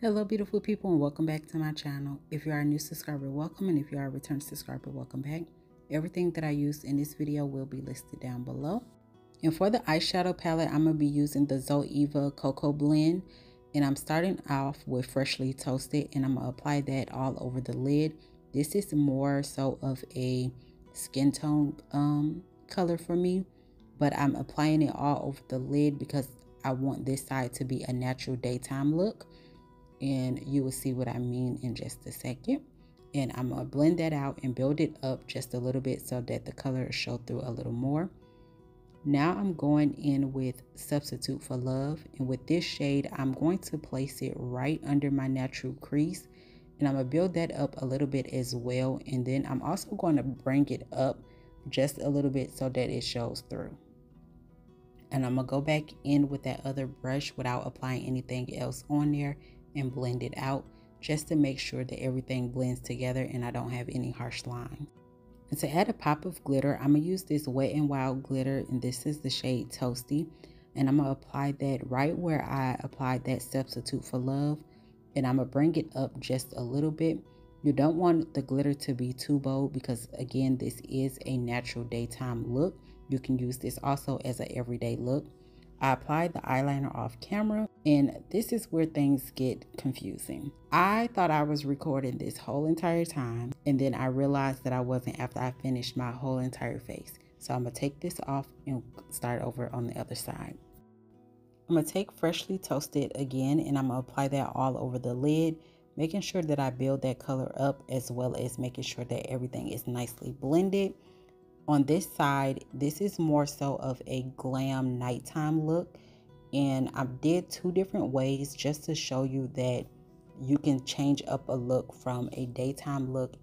Hello beautiful people, and welcome back to my channel. If you are a new subscriber, welcome, and if you are a return subscriber, welcome back. Everything that I used in this video will be listed down below. And for the eyeshadow palette, I'm going to be using the Zoeva Cocoa Blend, and I'm starting off with Freshly Toasted, and I'm going to apply that all over the lid. This is more so of a skin tone color for me, but I'm applying it all over the lid because I want this side to be a natural daytime look. And you will see what I mean in just a second. And I'm going to blend that out and build it up just a little bit so that the color will show through a little more. Now I'm going in with Substitute for Love, and with this shade I'm going to place it right under my natural crease, and I'm going to build that up a little bit as well. And then I'm also going to bring it up just a little bit so that it shows through. And I'm going to go back in with that other brush without applying anything else on there and blend it out just to make sure that everything blends together and I don't have any harsh lines. And to add a pop of glitter, I'm going to use this Wet n Wild glitter, and this is the shade Toasty, and I'm going to apply that right where I applied that Substitute for Love, and I'm going to bring it up just a little bit. You don't want the glitter to be too bold because again, this is a natural daytime look. You can use this also as an everyday look. I applied the eyeliner off camera, and this is where things get confusing. I thought I was recording this whole entire time, and then I realized that I wasn't after I finished my whole entire face. So I'm going to take this off and start over on the other side. I'm going to take Freshly Toasted again, and I'm going to apply that all over the lid, making sure that I build that color up as well as making sure that everything is nicely blended. On this side, this is more so of a glam nighttime look, and I did two different ways just to show you that you can change up a look from a daytime look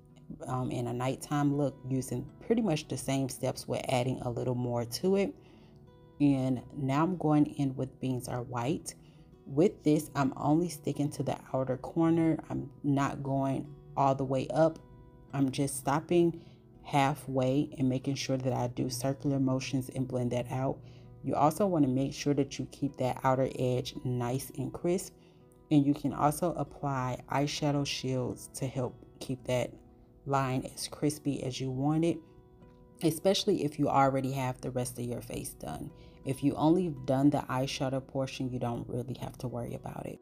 and a nighttime look using pretty much the same steps with adding a little more to it. And now I'm going in with Beans Are White. With this, I'm only sticking to the outer corner. I'm not going all the way up. I'm just stopping halfway and making sure that I do circular motions and blend that out. You also want to make sure that you keep that outer edge nice and crisp, and you can also apply eyeshadow shields to help keep that line as crispy as you want it, especially if you already have the rest of your face done. If you only done the eyeshadow portion, you don't really have to worry about it.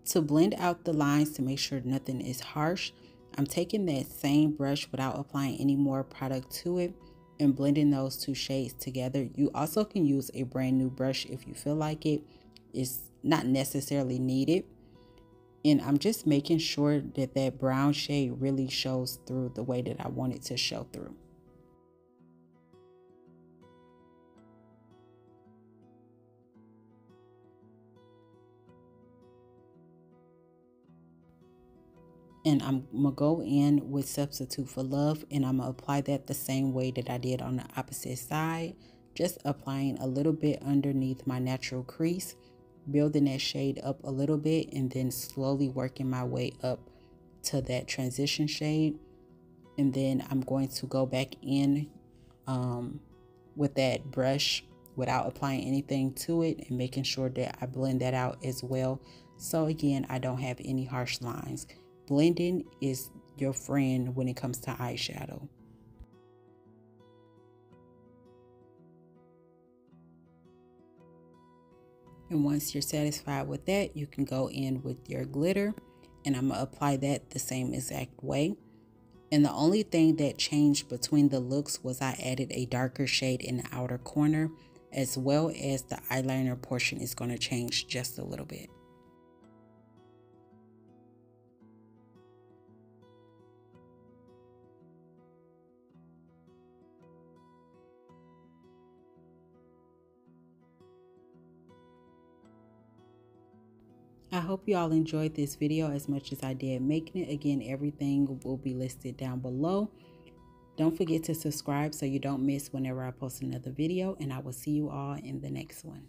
To blend out the lines to make sure nothing is harsh, I'm taking that same brush without applying any more product to it and blending those two shades together. You also can use a brand new brush if you feel like it. It's not necessarily needed. And I'm just making sure that that brown shade really shows through the way that I want it to show through. And I'm going to go in with Substitute for Love, and I'm going to apply that the same way that I did on the opposite side. Just applying a little bit underneath my natural crease, building that shade up a little bit, and then slowly working my way up to that transition shade. And then I'm going to go back in with that brush without applying anything to it and making sure that I blend that out as well. So again, I don't have any harsh lines. Blending is your friend when it comes to eyeshadow. And once you're satisfied with that, you can go in with your glitter, and I'm going to apply that the same exact way. And the only thing that changed between the looks was I added a darker shade in the outer corner, as well as the eyeliner portion is going to change just a little bit. I hope you all enjoyed this video as much as I did making it. Again, everything will be listed down below. Don't forget to subscribe so you don't miss whenever I post another video, and I will see you all in the next one.